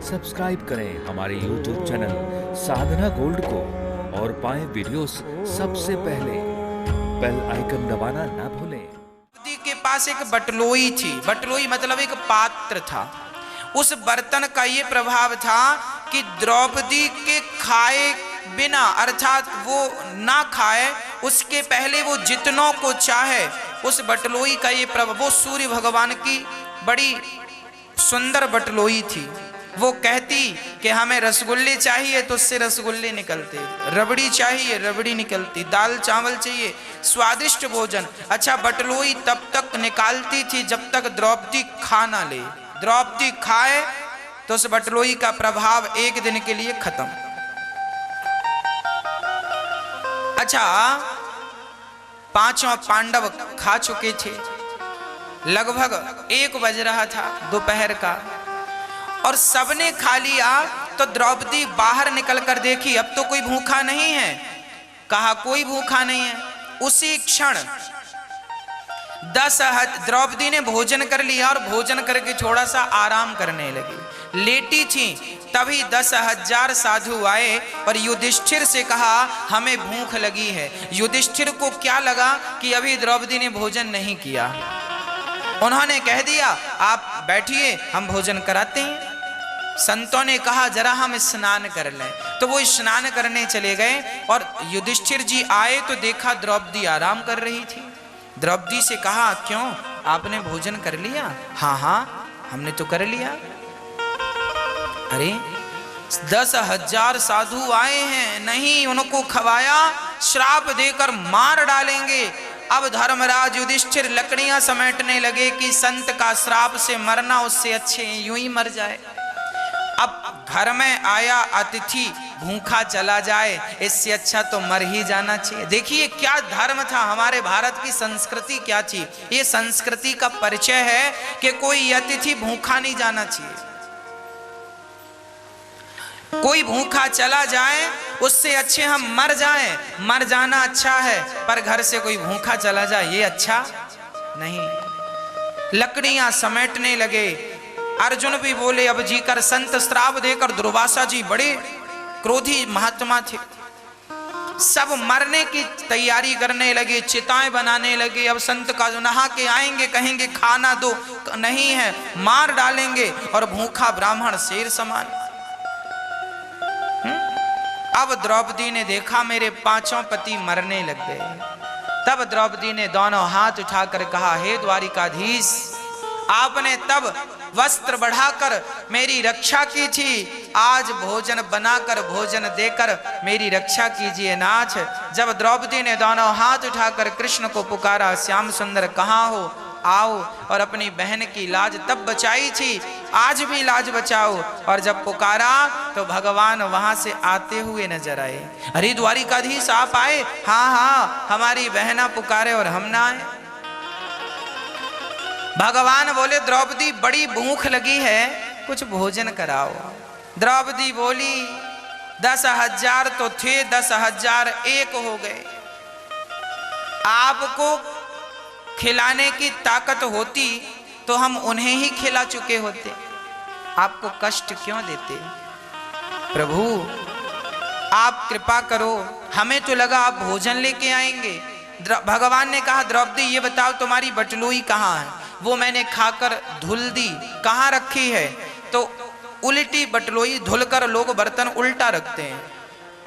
Subscribe करें हमारे YouTube channel साधना gold को और पाएं वीडियोस सबसे पहले। बेल आइकन दबाना ना भूलें। द्रौपदी के पास एक बटलोई थी। बटलोई मतलब एक पात्र था। उस बर्तन का ये प्रभाव था कि द्रौपदी के खाए बिना, अर्थात वो ना खाए उसके पहले वो जितनों को चाहे, उस बटलोई का ये प्रभाव। वो सूर्य भगवान की बड़ी सुंदर बटलोई थी। वो कहती कि हमें रसगुल्ले चाहिए तो उससे रसगुल्ले निकलते, रबड़ी चाहिए रबड़ी निकलती, दाल चावल चाहिए, स्वादिष्ट भोजन। अच्छा, बटलोई तब तक निकालती थी जब तक द्रौपदी खा ना ले। द्रौपदी खाए तो उस बटलोई का प्रभाव एक दिन के लिए खत्म। अच्छा, पांचों पांडव खा चुके थे। लगभग 1 बज रहा था दोपहर का, और सबने खा लिया। तो द्रौपदी बाहर निकल कर देखी, अब तो कोई भूखा नहीं है। कहा कोई भूखा नहीं है। उसी क्षण द्रौपदी ने भोजन कर लिया और भोजन करके थोड़ा सा आराम करने लगी, लेटी थी। तभी 10,000 साधु आए और युधिष्ठिर से कहा हमें भूख लगी है। युधिष्ठिर को क्या लगा कि अभी द्रौपदी ने भोजन नहीं किया। उन्होंने कह दिया आप बैठिए, हम भोजन कराते हैं। संतों ने कहा जरा हम स्नान कर लें, तो वो स्नान करने चले गए। और युधिष्ठिर जी आए तो देखा द्रौपदी आराम कर रही थी। द्रौपदी से कहा क्यों, आपने भोजन कर लिया? हाँ हाँ, हमने तो कर लिया। अरे 10,000 साधु आए हैं, नहीं उनको खवाया, श्राप देकर मार डालेंगे। अब धर्मराज युधिष्ठिर लकड़ियां समेटने लगे कि संत का श्राप से मरना उससे अच्छे यूं ही मर जाए। अब घर में आया अतिथि भूखा चला जाए, इससे अच्छा तो मर ही जाना चाहिए। देखिए क्या धर्म था, हमारे भारत की संस्कृति क्या थी। ये संस्कृति का परिचय है कि कोई अतिथि भूखा नहीं जाना चाहिए। कोई भूखा चला जाए उससे अच्छे हम मर जाएं। मर जाना अच्छा है, पर घर से कोई भूखा चला जाए ये अच्छा नहीं। लकड़ियां समेटने लगे। अर्जुन भी बोले अब जी कर, संत श्राप देकर। दुर्वासा जी बड़े क्रोधी महात्मा थे, सब मरने की तैयारी करने लगे, चिताएं बनाने लगे। अब संत का जो नहा के आएंगे कहेंगे खाना दो, नहीं है मार डालेंगे। और भूखा ब्राह्मण शेर समान। अब द्रौपदी ने देखा मेरे 5 पति मरने लग गए। तब द्रौपदी ने दोनों हाथ उठाकर कहा हे द्वारिकाधीश, आपने तब वस्त्र बढ़ाकर मेरी रक्षा की थी, आज भोजन बनाकर भोजन देकर मेरी रक्षा कीजिए नाथ। जब द्रौपदी ने दोनों हाथ उठाकर कृष्ण को पुकारा, श्याम सुंदर कहाँ हो, आओ, और अपनी बहन की लाज तब बचाई थी, आज भी लाज बचाओ। और जब पुकारा तो भगवान वहां से आते हुए नजर आए। अरे द्वारिकाधीश आप आए? हाँ हाँ, हमारी बहना पुकारे और हम ना आए। भगवान बोले द्रौपदी बड़ी भूख लगी है, कुछ भोजन कराओ। द्रौपदी बोली 10,000 तो थे, 10,000 एक हो गए। आपको खिलाने की ताकत होती तो हम उन्हें ही खिला चुके होते, आपको कष्ट क्यों देते? प्रभु आप कृपा करो, हमें तो लगा आप भोजन लेके आएंगे। भगवान ने कहा द्रौपदी ये बताओ तुम्हारी बटलोई कहाँ है? वो मैंने खाकर धुल दी। कहाँ रखी है? तो उल्टी बटलोई धुलकर लोग बर्तन उल्टा रखते हैं,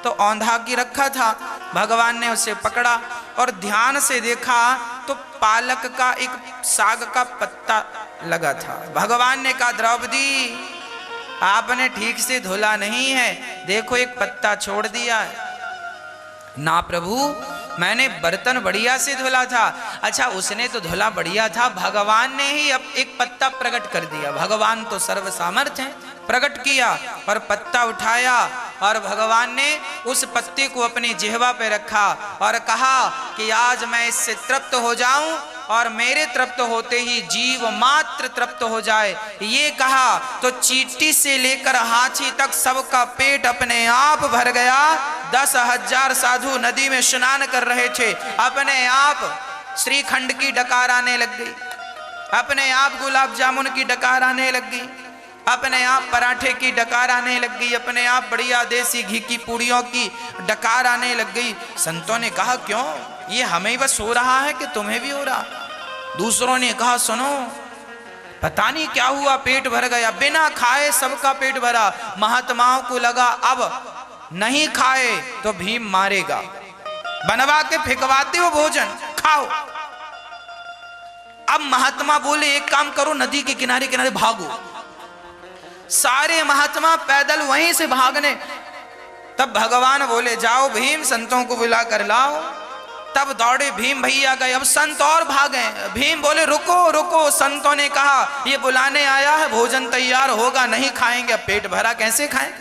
तो औंधा की रखा था। भगवान ने उसे पकड़ा और ध्यान से देखा तो पालक का एक साग का पत्ता लगा था। भगवान ने कहा द्रौपदी आपने ठीक से धुला नहीं है, देखो एक पत्ता छोड़ दिया है। ना प्रभु, मैंने बर्तन बढ़िया से धुला था। अच्छा उसने तो धुला बढ़िया था, भगवान ने ही अब एक पत्ता प्रकट कर दिया। भगवान तो सर्व सामर्थ्य है, प्रकट किया और पत्ता उठाया और भगवान ने उस पत्ते को अपनी जिह्वा पे रखा और कहा कि आज मैं इससे तृप्त हो जाऊं और मेरे तृप्त होते ही जीव मात्र तृप्त हो जाए। ये कहा तो चींटी से लेकर हाथी तक सबका पेट अपने आप भर गया। 10,000 साधु नदी में स्नान कर रहे थे, अपने आप श्रीखंड की डकार आने लग गई, अपने आप गुलाब जामुन की डकार आने लग गई। अपने आप पराठे की डकार आने लग गई, अपने आप बढ़िया देसी घी की पूड़ियों की डकार आने लग गई। संतों ने कहा क्यों, ये हमें ही बस हो रहा है कि तुम्हें भी हो रहा? दूसरों ने कहा सुनो, पता नहीं क्या हुआ, पेट भर गया, बिना खाए सबका पेट भरा। महात्माओं को लगा अब नहीं खाए तो भीम मारेगा, बनवा के फेंकवाते हो भोजन, खाओ। अब महात्मा बोले एक काम करो, नदी के किनारे किनारे भागो। सारे महात्मा पैदल वहीं से भागने। तब भगवान बोले जाओ भीम, संतों को बुला कर लाओ। तब दौड़े भीम भैया गए। अब संत और भागे। भीम बोले रुको रुको, संतों ने कहा ये बुलाने आया है, भोजन तैयार होगा, नहीं खाएंगे, पेट भरा कैसे खाएं।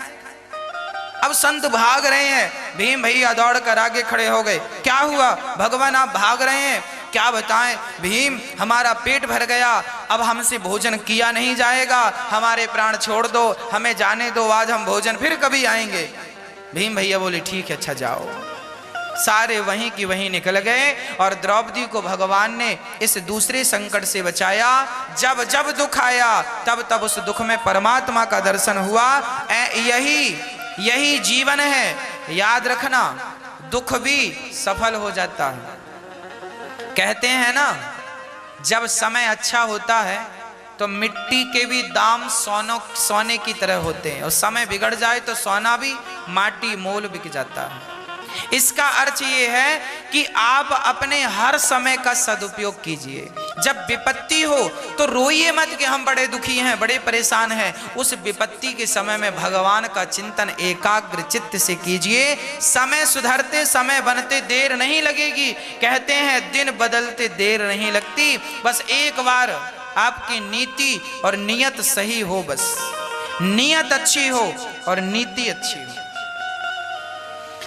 अब संत भाग रहे हैं, भीम भैया दौड़ कर आगे खड़े हो गए। क्या हुआ भगवान, आप भाग रहे हैं, क्या बताएं? भीम हमारा पेट भर गया, अब हमसे भोजन किया नहीं जाएगा, हमारे प्राण छोड़ दो, हमें जाने दो, आज हम भोजन फिर कभी आएंगे। भीम भैया बोले ठीक है, अच्छा जाओ। सारे वहीं की वहीं निकल गए और द्रौपदी को भगवान ने इस दूसरे संकट से बचाया। जब जब दुख आया तब तब उस दुख में परमात्मा का दर्शन हुआ। यही जीवन है, याद रखना, दुख भी सफल हो जाता है। कहते हैं ना, जब समय अच्छा होता है तो मिट्टी के भी दाम सोने की तरह होते हैं, और समय बिगड़ जाए तो सोना भी माटी मोल बिक जाता है। इसका अर्थ ये है कि आप अपने हर समय का सदुपयोग कीजिए। जब विपत्ति हो तो रोइए मत कि हम बड़े दुखी हैं, बड़े परेशान हैं। उस विपत्ति के समय में भगवान का चिंतन एकाग्र चित्त से कीजिए। समय सुधरते, समय बनते देर नहीं लगेगी। कहते हैं दिन बदलते देर नहीं लगती, बस एक बार आपकी नीति और नियत सही हो, बस नियत अच्छी हो और नीति अच्छी हो।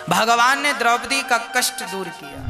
भगवान ने द्रौपदी का कष्ट दूर किया।